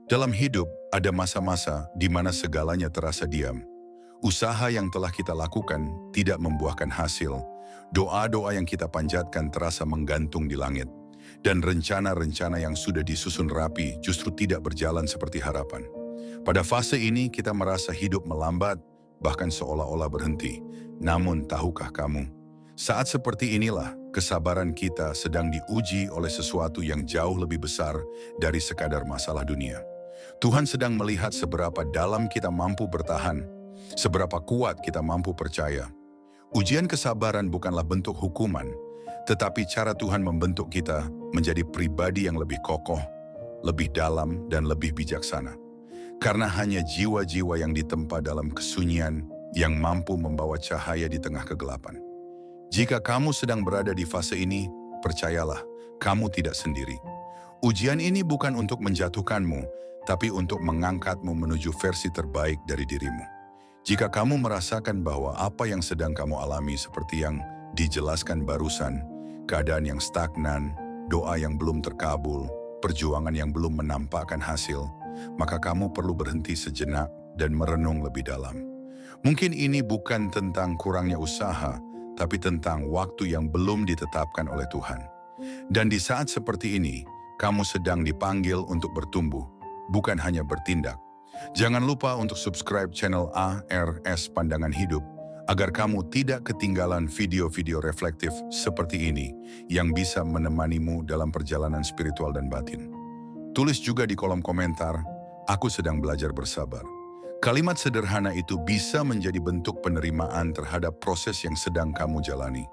Dalam hidup, ada masa-masa di mana segalanya terasa diam. Usaha yang telah kita lakukan tidak membuahkan hasil. Doa-doa yang kita panjatkan terasa menggantung di langit. Dan rencana-rencana yang sudah disusun rapi justru tidak berjalan seperti harapan. Pada fase ini kita merasa hidup melambat, bahkan seolah-olah berhenti. Namun tahukah kamu, saat seperti inilah kesabaran kita sedang diuji oleh sesuatu yang jauh lebih besar dari sekadar masalah dunia. Tuhan sedang melihat seberapa dalam kita mampu bertahan, seberapa kuat kita mampu percaya. Ujian kesabaran bukanlah bentuk hukuman, tetapi cara Tuhan membentuk kita menjadi pribadi yang lebih kokoh, lebih dalam, dan lebih bijaksana. Karena hanya jiwa-jiwa yang ditempa dalam kesunyian yang mampu membawa cahaya di tengah kegelapan. Jika kamu sedang berada di fase ini, percayalah, kamu tidak sendiri. Ujian ini bukan untuk menjatuhkanmu, tapi untuk mengangkatmu menuju versi terbaik dari dirimu. Jika kamu merasakan bahwa apa yang sedang kamu alami seperti yang dijelaskan barusan, keadaan yang stagnan, doa yang belum terkabul, perjuangan yang belum menampakkan hasil, maka kamu perlu berhenti sejenak dan merenung lebih dalam. Mungkin ini bukan tentang kurangnya usaha, tapi tentang waktu yang belum ditetapkan oleh Tuhan. Dan di saat seperti ini, kamu sedang dipanggil untuk bertumbuh, bukan hanya bertindak. Jangan lupa untuk subscribe channel ARS Pandangan Hidup, agar kamu tidak ketinggalan video-video reflektif seperti ini yang bisa menemanimu dalam perjalanan spiritual dan batin. Tulis juga di kolom komentar, aku sedang belajar bersabar. Kalimat sederhana itu bisa menjadi bentuk penerimaan terhadap proses yang sedang kamu jalani.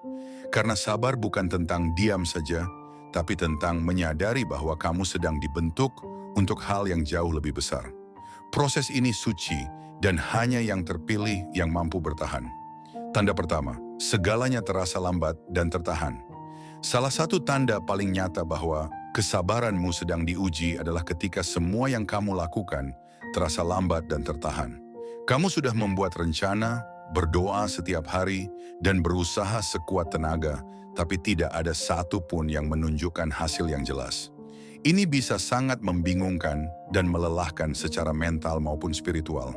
Karena sabar bukan tentang diam saja, tapi tentang menyadari bahwa kamu sedang dibentuk untuk hal yang jauh lebih besar. Proses ini suci dan hanya yang terpilih yang mampu bertahan. Tanda pertama, segalanya terasa lambat dan tertahan. Salah satu tanda paling nyata bahwa kesabaranmu sedang diuji adalah ketika semua yang kamu lakukan terasa lambat dan tertahan. Kamu sudah membuat rencana, berdoa setiap hari, dan berusaha sekuat tenaga, tapi tidak ada satu pun yang menunjukkan hasil yang jelas. Ini bisa sangat membingungkan dan melelahkan secara mental maupun spiritual.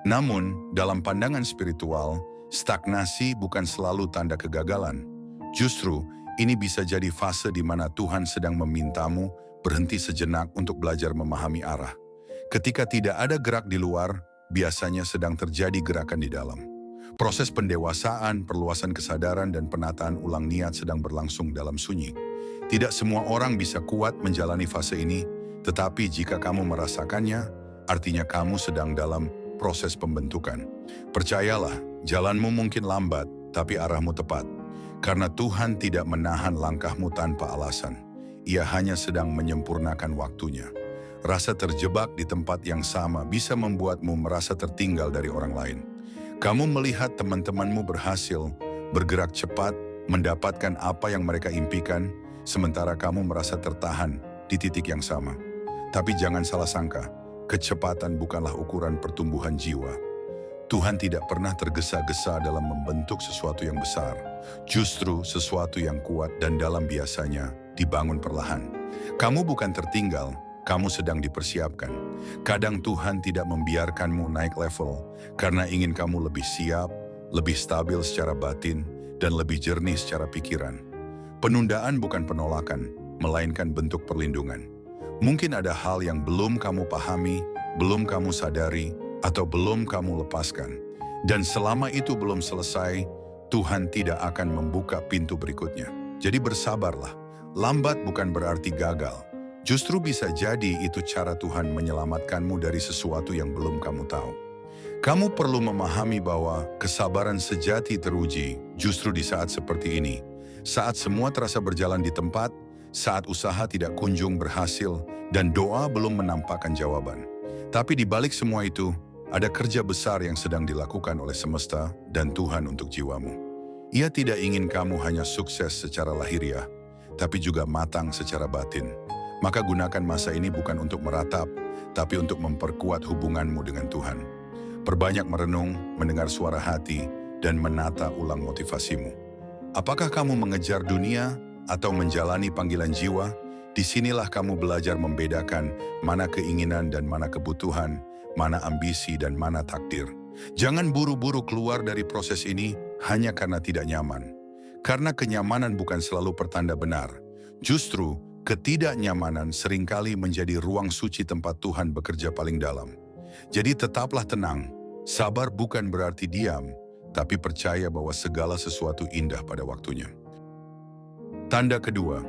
Namun, dalam pandangan spiritual, stagnasi bukan selalu tanda kegagalan. Justru, ini bisa jadi fase di mana Tuhan sedang memintamu berhenti sejenak untuk belajar memahami arah. Ketika tidak ada gerak di luar, biasanya sedang terjadi gerakan di dalam. Proses pendewasaan, perluasan kesadaran, dan penataan ulang niat sedang berlangsung dalam sunyi. Tidak semua orang bisa kuat menjalani fase ini, tetapi jika kamu merasakannya, artinya kamu sedang dalam proses pembentukan. Percayalah, jalanmu mungkin lambat, tapi arahmu tepat. Karena Tuhan tidak menahan langkahmu tanpa alasan. Ia hanya sedang menyempurnakan waktunya. Rasa terjebak di tempat yang sama bisa membuatmu merasa tertinggal dari orang lain. Kamu melihat teman-temanmu berhasil, bergerak cepat, mendapatkan apa yang mereka impikan, sementara kamu merasa tertahan di titik yang sama. Tapi jangan salah sangka, kecepatan bukanlah ukuran pertumbuhan jiwa. Tuhan tidak pernah tergesa-gesa dalam membentuk sesuatu yang besar. Justru sesuatu yang kuat dan dalam biasanya dibangun perlahan. Kamu bukan tertinggal, kamu sedang dipersiapkan. Kadang Tuhan tidak membiarkanmu naik level karena ingin kamu lebih siap, lebih stabil secara batin, dan lebih jernih secara pikiran. Penundaan bukan penolakan, melainkan bentuk perlindungan. Mungkin ada hal yang belum kamu pahami, belum kamu sadari, atau belum kamu lepaskan. Dan selama itu belum selesai, Tuhan tidak akan membuka pintu berikutnya. Jadi bersabarlah. Lambat bukan berarti gagal. Justru bisa jadi itu cara Tuhan menyelamatkanmu dari sesuatu yang belum kamu tahu. Kamu perlu memahami bahwa kesabaran sejati teruji justru di saat seperti ini. Saat semua terasa berjalan di tempat, saat usaha tidak kunjung berhasil, dan doa belum menampakkan jawaban. Tapi di balik semua itu, ada kerja besar yang sedang dilakukan oleh semesta dan Tuhan untuk jiwamu. Ia tidak ingin kamu hanya sukses secara lahiriah, tapi juga matang secara batin. Maka gunakan masa ini bukan untuk meratap, tapi untuk memperkuat hubunganmu dengan Tuhan. Perbanyak merenung, mendengar suara hati, dan menata ulang motivasimu. Apakah kamu mengejar dunia atau menjalani panggilan jiwa? Disinilah kamu belajar membedakan mana keinginan dan mana kebutuhan, mana ambisi dan mana takdir. Jangan buru-buru keluar dari proses ini hanya karena tidak nyaman. Karena kenyamanan bukan selalu pertanda benar. Justru, ketidaknyamanan seringkali menjadi ruang suci tempat Tuhan bekerja paling dalam. Jadi tetaplah tenang. Sabar bukan berarti diam, tapi percaya bahwa segala sesuatu indah pada waktunya. Tanda kedua,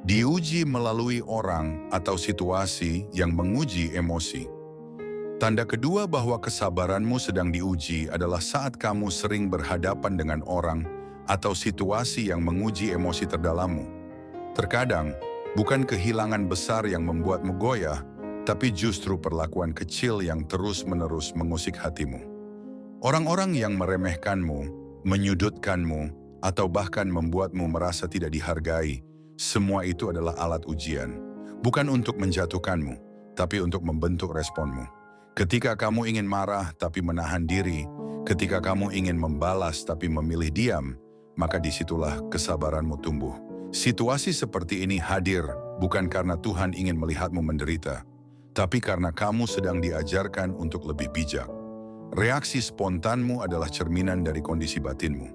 diuji melalui orang atau situasi yang menguji emosi. Tanda kedua bahwa kesabaranmu sedang diuji adalah saat kamu sering berhadapan dengan orang atau situasi yang menguji emosi terdalammu. Terkadang, bukan kehilangan besar yang membuatmu goyah, tapi justru perlakuan kecil yang terus-menerus mengusik hatimu. Orang-orang yang meremehkanmu, menyudutkanmu, atau bahkan membuatmu merasa tidak dihargai, semua itu adalah alat ujian. Bukan untuk menjatuhkanmu, tapi untuk membentuk responmu. Ketika kamu ingin marah tapi menahan diri, ketika kamu ingin membalas tapi memilih diam, maka disitulah kesabaranmu tumbuh. Situasi seperti ini hadir bukan karena Tuhan ingin melihatmu menderita, tapi karena kamu sedang diajarkan untuk lebih bijak. Reaksi spontanmu adalah cerminan dari kondisi batinmu.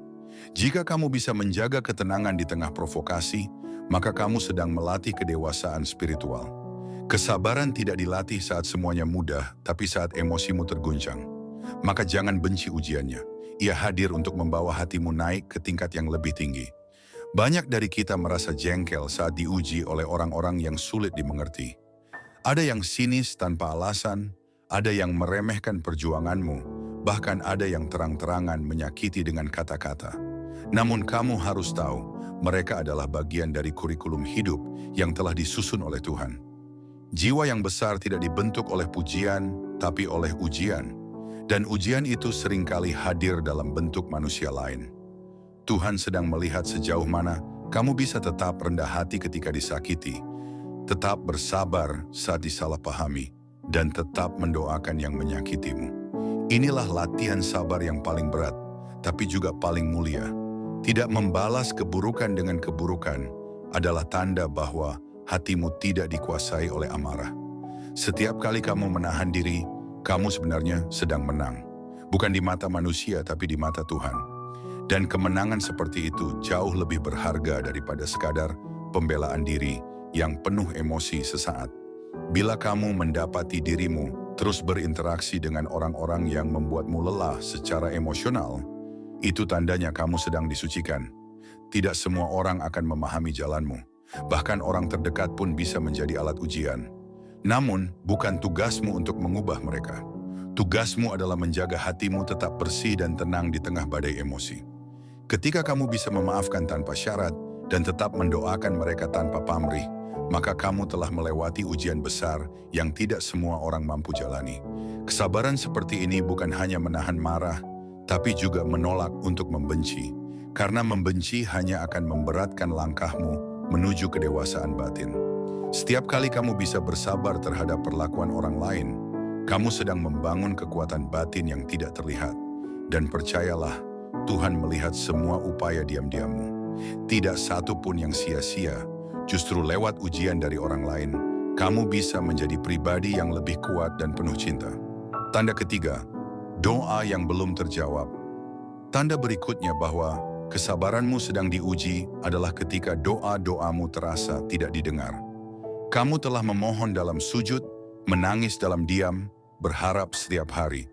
Jika kamu bisa menjaga ketenangan di tengah provokasi, maka kamu sedang melatih kedewasaan spiritual. Kesabaran tidak dilatih saat semuanya mudah, tapi saat emosimu terguncang. Maka jangan benci ujiannya. Ia hadir untuk membawa hatimu naik ke tingkat yang lebih tinggi. Banyak dari kita merasa jengkel saat diuji oleh orang-orang yang sulit dimengerti. Ada yang sinis tanpa alasan, ada yang meremehkan perjuanganmu, bahkan ada yang terang-terangan menyakiti dengan kata-kata. Namun kamu harus tahu, mereka adalah bagian dari kurikulum hidup yang telah disusun oleh Tuhan. Jiwa yang besar tidak dibentuk oleh pujian, tapi oleh ujian. Dan ujian itu seringkali hadir dalam bentuk manusia lain. Tuhan sedang melihat sejauh mana kamu bisa tetap rendah hati ketika disakiti, tetap bersabar saat disalahpahami, dan tetap mendoakan yang menyakitimu. Inilah latihan sabar yang paling berat, tapi juga paling mulia. Tidak membalas keburukan dengan keburukan adalah tanda bahwa hatimu tidak dikuasai oleh amarah. Setiap kali kamu menahan diri, kamu sebenarnya sedang menang. Bukan di mata manusia, tapi di mata Tuhan. Dan kemenangan seperti itu jauh lebih berharga daripada sekadar pembelaan diri yang penuh emosi sesaat. Bila kamu mendapati dirimu terus berinteraksi dengan orang-orang yang membuatmu lelah secara emosional, itu tandanya kamu sedang disucikan. Tidak semua orang akan memahami jalanmu. Bahkan orang terdekat pun bisa menjadi alat ujian. Namun, bukan tugasmu untuk mengubah mereka. Tugasmu adalah menjaga hatimu tetap bersih dan tenang di tengah badai emosi. Ketika kamu bisa memaafkan tanpa syarat dan tetap mendoakan mereka tanpa pamrih, maka kamu telah melewati ujian besar yang tidak semua orang mampu jalani. Kesabaran seperti ini bukan hanya menahan marah, tapi juga menolak untuk membenci. Karena membenci hanya akan memberatkan langkahmu menuju kedewasaan batin. Setiap kali kamu bisa bersabar terhadap perlakuan orang lain, kamu sedang membangun kekuatan batin yang tidak terlihat. Dan percayalah, Tuhan melihat semua upaya diam-diammu. Tidak satu pun yang sia-sia. Justru lewat ujian dari orang lain, kamu bisa menjadi pribadi yang lebih kuat dan penuh cinta. Tanda ketiga, doa yang belum terjawab. Tanda berikutnya bahwa kesabaranmu sedang diuji adalah ketika doa-doamu terasa tidak didengar. Kamu telah memohon dalam sujud, menangis dalam diam, berharap setiap hari.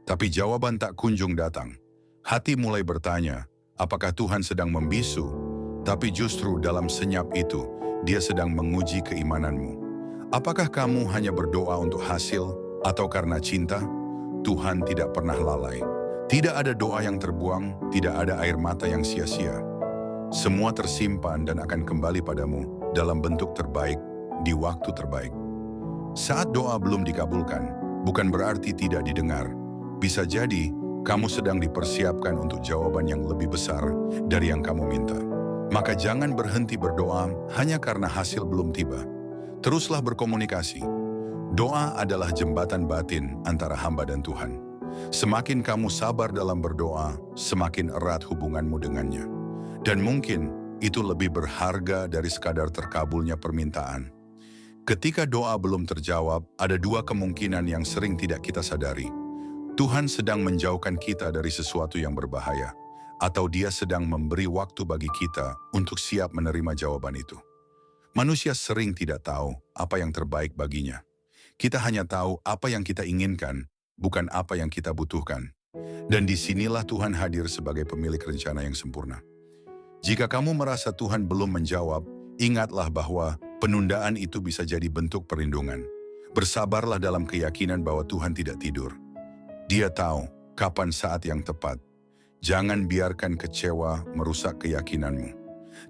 Tapi jawaban tak kunjung datang. Hati mulai bertanya, apakah Tuhan sedang membisu? Tapi justru dalam senyap itu, Dia sedang menguji keimananmu. Apakah kamu hanya berdoa untuk hasil atau karena cinta? Tuhan tidak pernah lalai. Tidak ada doa yang terbuang, tidak ada air mata yang sia-sia. Semua tersimpan dan akan kembali padamu dalam bentuk terbaik, di waktu terbaik. Saat doa belum dikabulkan, bukan berarti tidak didengar. Bisa jadi, kamu sedang dipersiapkan untuk jawaban yang lebih besar dari yang kamu minta. Maka jangan berhenti berdoa hanya karena hasil belum tiba. Teruslah berkomunikasi. Doa adalah jembatan batin antara hamba dan Tuhan. Semakin kamu sabar dalam berdoa, semakin erat hubunganmu dengannya. Dan mungkin itu lebih berharga dari sekadar terkabulnya permintaan. Ketika doa belum terjawab, ada dua kemungkinan yang sering tidak kita sadari. Tuhan sedang menjauhkan kita dari sesuatu yang berbahaya, atau Dia sedang memberi waktu bagi kita untuk siap menerima jawaban itu. Manusia sering tidak tahu apa yang terbaik baginya. Kita hanya tahu apa yang kita inginkan, bukan apa yang kita butuhkan. Dan disinilah Tuhan hadir sebagai pemilik rencana yang sempurna. Jika kamu merasa Tuhan belum menjawab, ingatlah bahwa penundaan itu bisa jadi bentuk perlindungan. Bersabarlah dalam keyakinan bahwa Tuhan tidak tidur. Dia tahu kapan saat yang tepat. Jangan biarkan kecewa merusak keyakinanmu.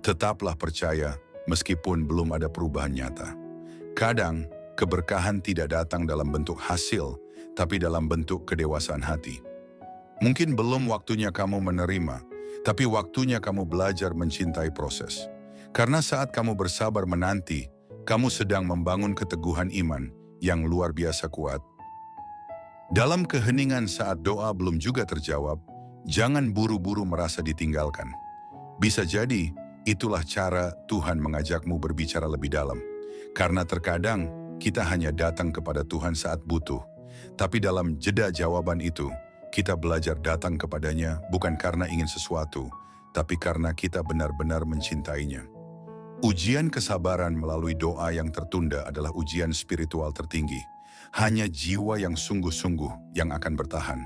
Tetaplah percaya meskipun belum ada perubahan nyata. Kadang, keberkahan tidak datang dalam bentuk hasil, tapi dalam bentuk kedewasaan hati. Mungkin belum waktunya kamu menerima, tapi waktunya kamu belajar mencintai proses. Karena saat kamu bersabar menanti, kamu sedang membangun keteguhan iman yang luar biasa kuat. Dalam keheningan saat doa belum juga terjawab, jangan buru-buru merasa ditinggalkan. Bisa jadi, itulah cara Tuhan mengajakmu berbicara lebih dalam. Karena terkadang, kita hanya datang kepada Tuhan saat butuh. Tapi dalam jeda jawaban itu, kita belajar datang kepadanya bukan karena ingin sesuatu, tapi karena kita benar-benar mencintainya. Ujian kesabaran melalui doa yang tertunda adalah ujian spiritual tertinggi. Hanya jiwa yang sungguh-sungguh yang akan bertahan.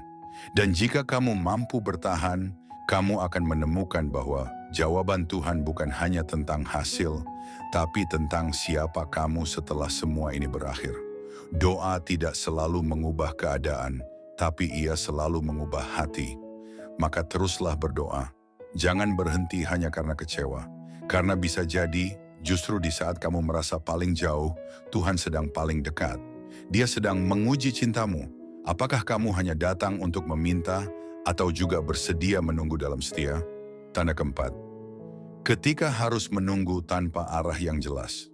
Dan jika kamu mampu bertahan, kamu akan menemukan bahwa jawaban Tuhan bukan hanya tentang hasil, tapi tentang siapa kamu setelah semua ini berakhir. Doa tidak selalu mengubah keadaan, tapi ia selalu mengubah hati. Maka teruslah berdoa. Jangan berhenti hanya karena kecewa. Karena bisa jadi, justru di saat kamu merasa paling jauh, Tuhan sedang paling dekat. Dia sedang menguji cintamu. Apakah kamu hanya datang untuk meminta atau juga bersedia menunggu dalam setia? Tanda keempat, ketika harus menunggu tanpa arah yang jelas.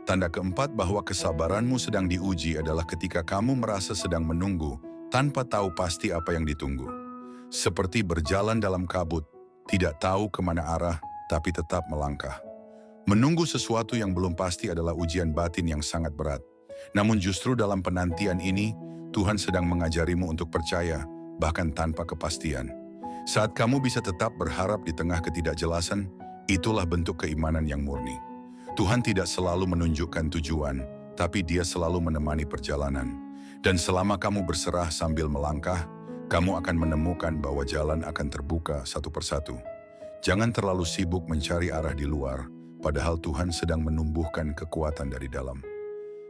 Tanda keempat bahwa kesabaranmu sedang diuji adalah ketika kamu merasa sedang menunggu tanpa tahu pasti apa yang ditunggu. Seperti berjalan dalam kabut, tidak tahu kemana arah, tapi tetap melangkah. Menunggu sesuatu yang belum pasti adalah ujian batin yang sangat berat. Namun justru dalam penantian ini, Tuhan sedang mengajarimu untuk percaya, bahkan tanpa kepastian. Saat kamu bisa tetap berharap di tengah ketidakjelasan, itulah bentuk keimanan yang murni. Tuhan tidak selalu menunjukkan tujuan, tapi Dia selalu menemani perjalanan. Dan selama kamu berserah sambil melangkah, kamu akan menemukan bahwa jalan akan terbuka satu persatu. Jangan terlalu sibuk mencari arah di luar, padahal Tuhan sedang menumbuhkan kekuatan dari dalam.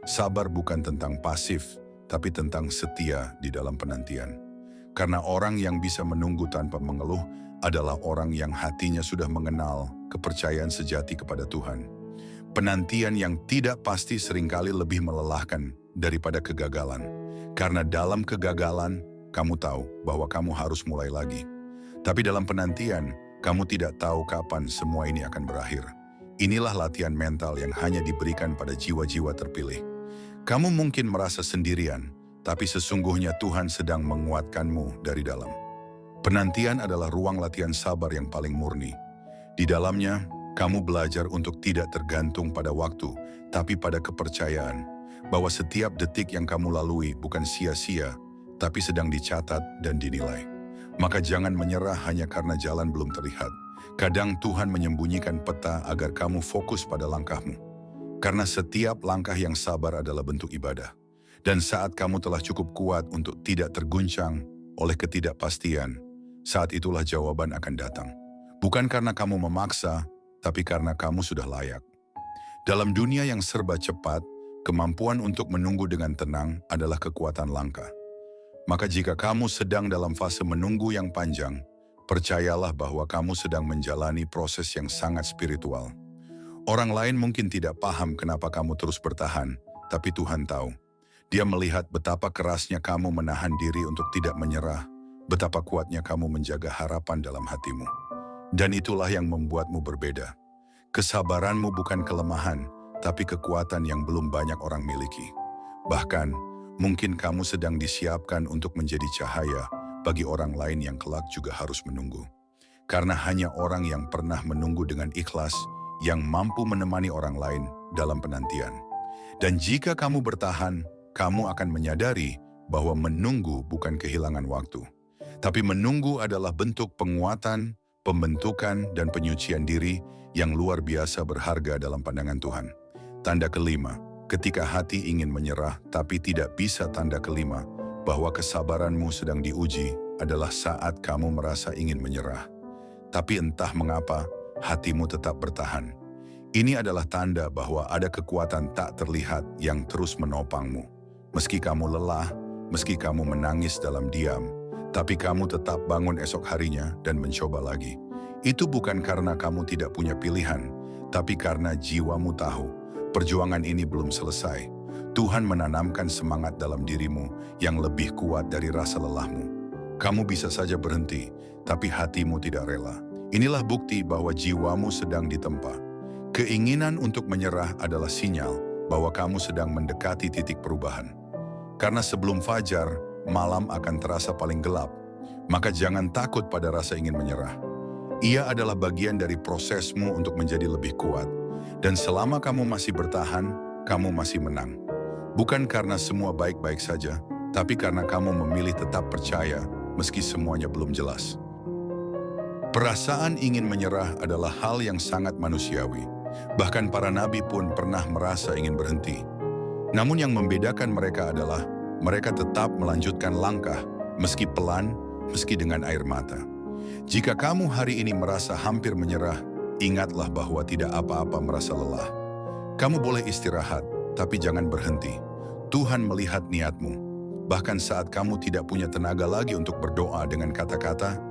Sabar bukan tentang pasif, tapi tentang setia di dalam penantian. Karena orang yang bisa menunggu tanpa mengeluh adalah orang yang hatinya sudah mengenal kepercayaan sejati kepada Tuhan. Penantian yang tidak pasti seringkali lebih melelahkan daripada kegagalan. Karena dalam kegagalan, kamu tahu bahwa kamu harus mulai lagi. Tapi dalam penantian, kamu tidak tahu kapan semua ini akan berakhir. Inilah latihan mental yang hanya diberikan pada jiwa-jiwa terpilih. Kamu mungkin merasa sendirian, tapi sesungguhnya Tuhan sedang menguatkanmu dari dalam. Penantian adalah ruang latihan sabar yang paling murni. Di dalamnya, kamu belajar untuk tidak tergantung pada waktu, tapi pada kepercayaan bahwa setiap detik yang kamu lalui bukan sia-sia, tapi sedang dicatat dan dinilai. Maka jangan menyerah hanya karena jalan belum terlihat. Kadang Tuhan menyembunyikan peta agar kamu fokus pada langkahmu. Karena setiap langkah yang sabar adalah bentuk ibadah. Dan saat kamu telah cukup kuat untuk tidak terguncang oleh ketidakpastian, saat itulah jawaban akan datang. Bukan karena kamu memaksa, tapi karena kamu sudah layak. Dalam dunia yang serba cepat, kemampuan untuk menunggu dengan tenang adalah kekuatan langka. Maka jika kamu sedang dalam fase menunggu yang panjang, percayalah bahwa kamu sedang menjalani proses yang sangat spiritual. Orang lain mungkin tidak paham kenapa kamu terus bertahan, tapi Tuhan tahu. Dia melihat betapa kerasnya kamu menahan diri untuk tidak menyerah, betapa kuatnya kamu menjaga harapan dalam hatimu. Dan itulah yang membuatmu berbeda. Kesabaranmu bukan kelemahan, tapi kekuatan yang belum banyak orang miliki. Bahkan, mungkin kamu sedang disiapkan untuk menjadi cahaya bagi orang lain yang kelak juga harus menunggu. Karena hanya orang yang pernah menunggu dengan ikhlas yang mampu menemani orang lain dalam penantian. Dan jika kamu bertahan, kamu akan menyadari bahwa menunggu bukan kehilangan waktu. Tapi menunggu adalah bentuk penguatan, pembentukan, dan penyucian diri yang luar biasa berharga dalam pandangan Tuhan. Tanda kelima, ketika hati ingin menyerah tapi tidak bisa. Tanda kelima, bahwa kesabaranmu sedang diuji adalah saat kamu merasa ingin menyerah. Tapi entah mengapa, hatimu tetap bertahan. Ini adalah tanda bahwa ada kekuatan tak terlihat yang terus menopangmu. Meski kamu lelah, meski kamu menangis dalam diam, tapi kamu tetap bangun esok harinya dan mencoba lagi. Itu bukan karena kamu tidak punya pilihan, tapi karena jiwamu tahu, perjuangan ini belum selesai. Tuhan menanamkan semangat dalam dirimu yang lebih kuat dari rasa lelahmu. Kamu bisa saja berhenti, tapi hatimu tidak rela. Inilah bukti bahwa jiwamu sedang ditempa. Keinginan untuk menyerah adalah sinyal bahwa kamu sedang mendekati titik perubahan. Karena sebelum fajar, malam akan terasa paling gelap. Maka jangan takut pada rasa ingin menyerah. Ia adalah bagian dari prosesmu untuk menjadi lebih kuat. Dan selama kamu masih bertahan, kamu masih menang. Bukan karena semua baik-baik saja, tapi karena kamu memilih tetap percaya meski semuanya belum jelas. Perasaan ingin menyerah adalah hal yang sangat manusiawi. Bahkan para nabi pun pernah merasa ingin berhenti. Namun yang membedakan mereka adalah mereka tetap melanjutkan langkah, meski pelan, meski dengan air mata. Jika kamu hari ini merasa hampir menyerah, ingatlah bahwa tidak apa-apa merasa lelah. Kamu boleh istirahat, tapi jangan berhenti. Tuhan melihat niatmu. Bahkan saat kamu tidak punya tenaga lagi untuk berdoa dengan kata-kata,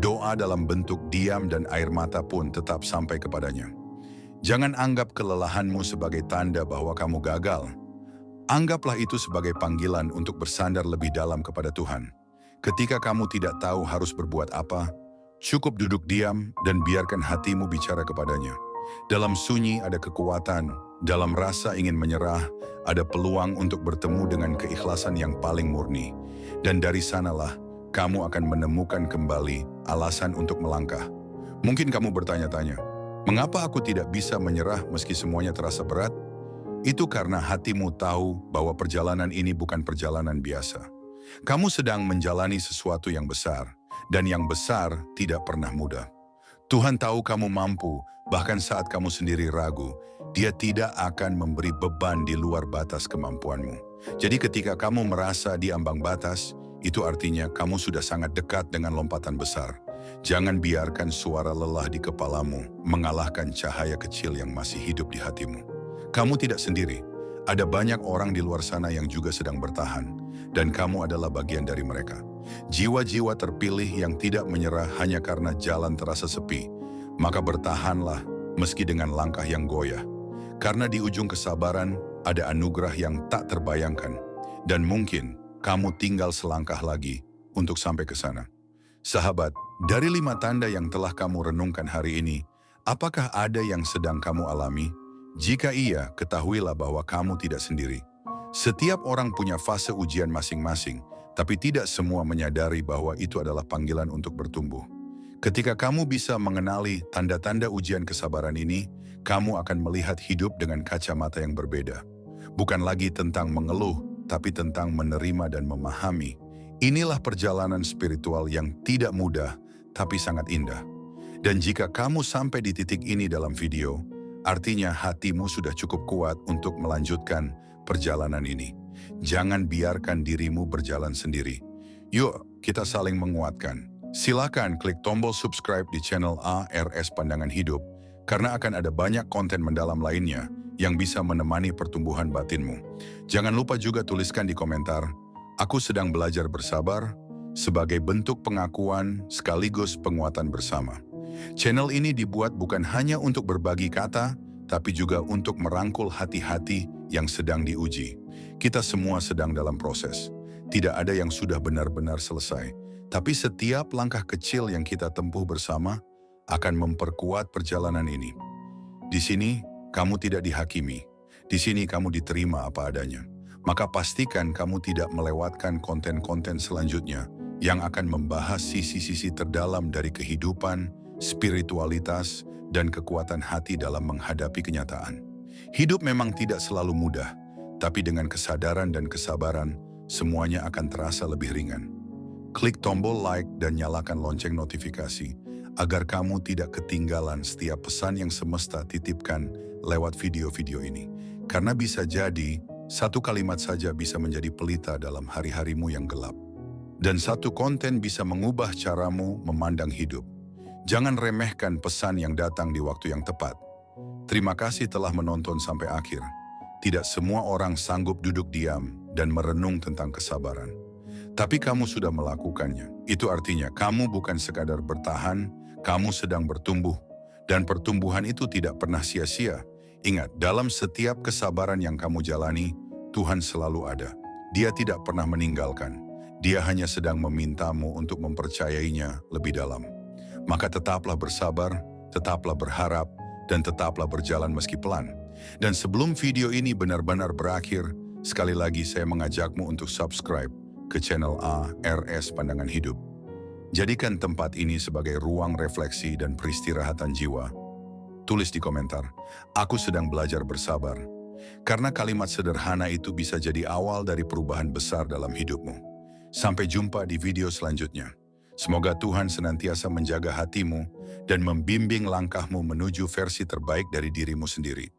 doa dalam bentuk diam dan air mata pun tetap sampai kepadanya. Jangan anggap kelelahanmu sebagai tanda bahwa kamu gagal. Anggaplah itu sebagai panggilan untuk bersandar lebih dalam kepada Tuhan. Ketika kamu tidak tahu harus berbuat apa, cukup duduk diam dan biarkan hatimu bicara kepadanya. Dalam sunyi ada kekuatan, dalam rasa ingin menyerah, ada peluang untuk bertemu dengan keikhlasan yang paling murni. Dan dari sanalah, kamu akan menemukan kembali alasan untuk melangkah. Mungkin kamu bertanya-tanya, mengapa aku tidak bisa menyerah meski semuanya terasa berat? Itu karena hatimu tahu bahwa perjalanan ini bukan perjalanan biasa. Kamu sedang menjalani sesuatu yang besar, dan yang besar tidak pernah mudah. Tuhan tahu kamu mampu, bahkan saat kamu sendiri ragu. Dia tidak akan memberi beban di luar batas kemampuanmu. Jadi ketika kamu merasa di ambang batas, itu artinya kamu sudah sangat dekat dengan lompatan besar. Jangan biarkan suara lelah di kepalamu mengalahkan cahaya kecil yang masih hidup di hatimu. Kamu tidak sendiri. Ada banyak orang di luar sana yang juga sedang bertahan, dan kamu adalah bagian dari mereka. Jiwa-jiwa terpilih yang tidak menyerah hanya karena jalan terasa sepi. Maka bertahanlah meski dengan langkah yang goyah. Karena di ujung kesabaran ada anugerah yang tak terbayangkan. Dan mungkin kamu tinggal selangkah lagi untuk sampai ke sana. Sahabat, dari 5 tanda yang telah kamu renungkan hari ini, apakah ada yang sedang kamu alami? Jika iya, ketahuilah bahwa kamu tidak sendiri. Setiap orang punya fase ujian masing-masing, tapi tidak semua menyadari bahwa itu adalah panggilan untuk bertumbuh. Ketika kamu bisa mengenali tanda-tanda ujian kesabaran ini, kamu akan melihat hidup dengan kacamata yang berbeda. Bukan lagi tentang mengeluh, tapi tentang menerima dan memahami. Inilah perjalanan spiritual yang tidak mudah, tapi sangat indah. Dan jika kamu sampai di titik ini dalam video, artinya hatimu sudah cukup kuat untuk melanjutkan perjalanan ini. Jangan biarkan dirimu berjalan sendiri. Yuk, kita saling menguatkan. Silakan klik tombol subscribe di channel ARS Pandangan Hidup, karena akan ada banyak konten mendalam lainnya yang bisa menemani pertumbuhan batinmu. Jangan lupa juga tuliskan di komentar, aku sedang belajar bersabar, sebagai bentuk pengakuan sekaligus penguatan bersama. Channel ini dibuat bukan hanya untuk berbagi kata, tapi juga untuk merangkul hati-hati yang sedang diuji. Kita semua sedang dalam proses. Tidak ada yang sudah benar-benar selesai. Tapi setiap langkah kecil yang kita tempuh bersama akan memperkuat perjalanan ini. Di sini, kamu tidak dihakimi. Di sini kamu diterima apa adanya. Maka pastikan kamu tidak melewatkan konten-konten selanjutnya yang akan membahas sisi-sisi terdalam dari kehidupan, spiritualitas, dan kekuatan hati dalam menghadapi kenyataan. Hidup memang tidak selalu mudah, tapi dengan kesadaran dan kesabaran, semuanya akan terasa lebih ringan. Klik tombol like dan nyalakan lonceng notifikasi, agar kamu tidak ketinggalan setiap pesan yang semesta titipkan lewat video-video ini. Karena bisa jadi, satu kalimat saja bisa menjadi pelita dalam hari-harimu yang gelap. Dan satu konten bisa mengubah caramu memandang hidup. Jangan remehkan pesan yang datang di waktu yang tepat. Terima kasih telah menonton sampai akhir. Tidak semua orang sanggup duduk diam dan merenung tentang kesabaran. Tapi kamu sudah melakukannya. Itu artinya kamu bukan sekadar bertahan, kamu sedang bertumbuh. Dan pertumbuhan itu tidak pernah sia-sia. Ingat, dalam setiap kesabaran yang kamu jalani, Tuhan selalu ada. Dia tidak pernah meninggalkan. Dia hanya sedang memintamu untuk mempercayainya lebih dalam. Maka tetaplah bersabar, tetaplah berharap, dan tetaplah berjalan meski pelan. Dan sebelum video ini benar-benar berakhir, sekali lagi saya mengajakmu untuk subscribe ke channel ARS Pandangan Hidup. Jadikan tempat ini sebagai ruang refleksi dan peristirahatan jiwa. Tulis di komentar, aku sedang belajar bersabar. Karena kalimat sederhana itu bisa jadi awal dari perubahan besar dalam hidupmu. Sampai jumpa di video selanjutnya. Semoga Tuhan senantiasa menjaga hatimu dan membimbing langkahmu menuju versi terbaik dari dirimu sendiri.